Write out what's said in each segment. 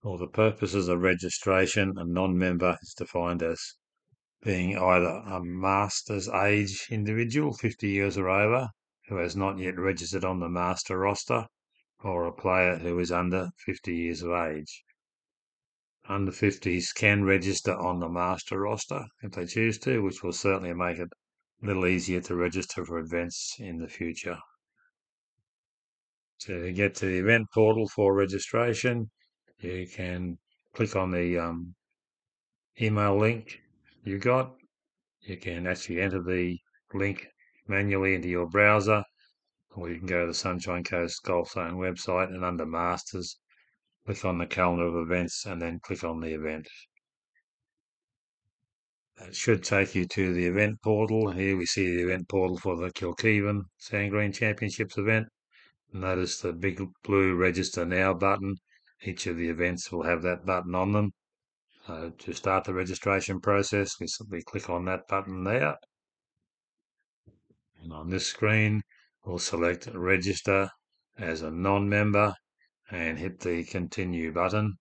For the purposes of registration, a non-member is defined as being either a master's age individual, 50 years or over, who has not yet registered on the master roster, or a player who is under 50 years of age. Under 50s can register on the master roster if they choose to, which will certainly make it a little easier to register for events in the future. To get to the event portal for registration, you can click on the email link you got. You can actually enter the link manually into your browser, or you can go to the Sunshine Coast Golf Zone website and under Masters, click on the calendar of events and then click on the event. That should take you to the event portal. Here we see the event portal for the Kilkevin Sand Green Championships event. Notice the big blue Register Now button. Each of the events will have that button on them. To start the registration process, we simply click on that button there. And on this screen, we'll select Register as a non-member and hit the Continue button.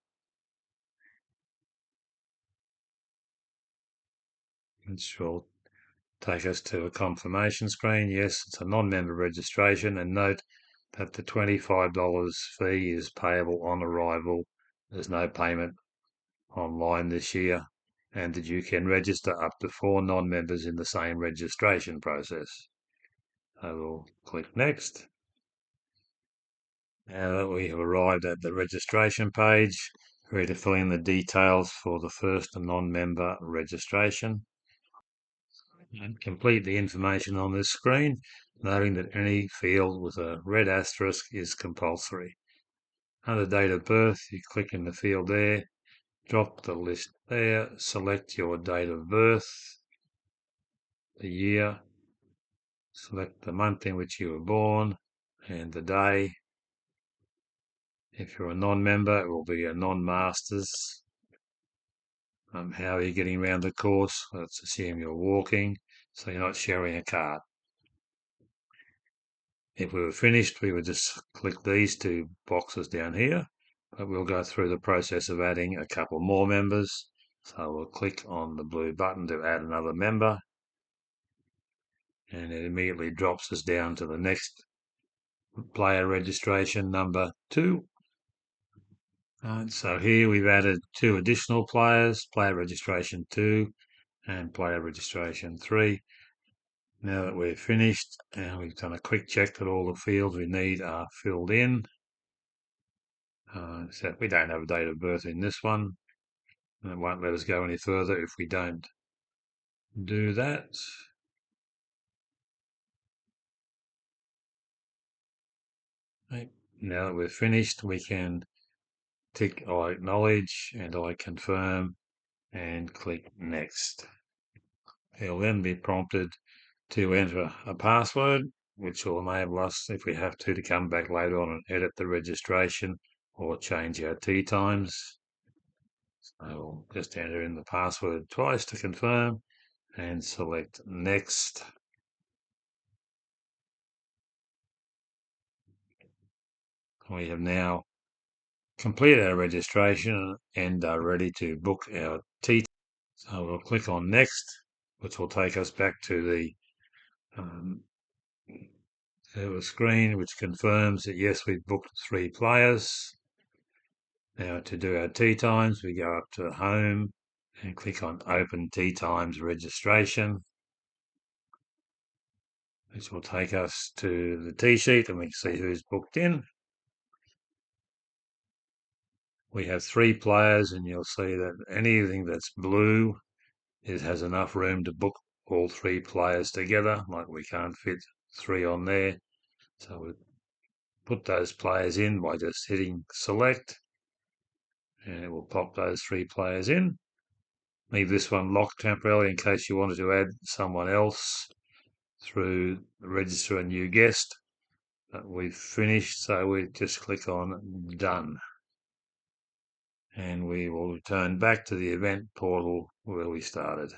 Which will take us to a confirmation screen. Yes, it's a non-member registration, and note that the $25 fee is payable on arrival. There's no payment online this year, and that you can register up to 4 non-members in the same registration process. I will click Next. Now that we have arrived at the registration page, ready to fill in the details for the first non-member registration. And complete the information on this screen, noting that any field with a red asterisk is compulsory. Under date of birth, you click in the field there, drop the list there, select your date of birth, the year, select the month in which you were born, and the day. If you're a non-member, it will be a non-masters. How are you getting around the course? Let's assume you're walking, so you're not sharing a cart. If we were finished, we would just click these 2 boxes down here, but we'll go through the process of adding a couple more members. So we'll click on the blue button to add another member, and it immediately drops us down to the next player registration, number 2. So here we've added 2 additional players, player registration 2 and player registration 3. Now that we're finished and we've done a quick check that all the fields we need are filled in, so we don't have a date of birth in this one, and it won't let us go any further if we don't do that. Right. Now that we're finished, we can tick I acknowledge and I confirm and click Next. It'll then be prompted to enter a password, which will enable us, if we have to come back later on and edit the registration or change our tee times. I will just enter in the password twice to confirm and select Next. We have now completed our registration and are ready to book our tee. So we'll click on Next, which will take us back to the screen, which confirms that yes, we've booked 3 players. Now to do our tee times, we go up to Home and click on Open Tee Times Registration, which will take us to the tee sheet and we can see who's booked in. We have 3 players, and you'll see that anything that's blue has enough room to book all 3 players together. Like we can't fit 3 on there, so we put those players in by just hitting Select, and it will pop those 3 players in. Leave this one locked temporarily in case you wanted to add someone else through register a new guest. But we've finished, so we just click on Done. And we will return back to the event portal where we started.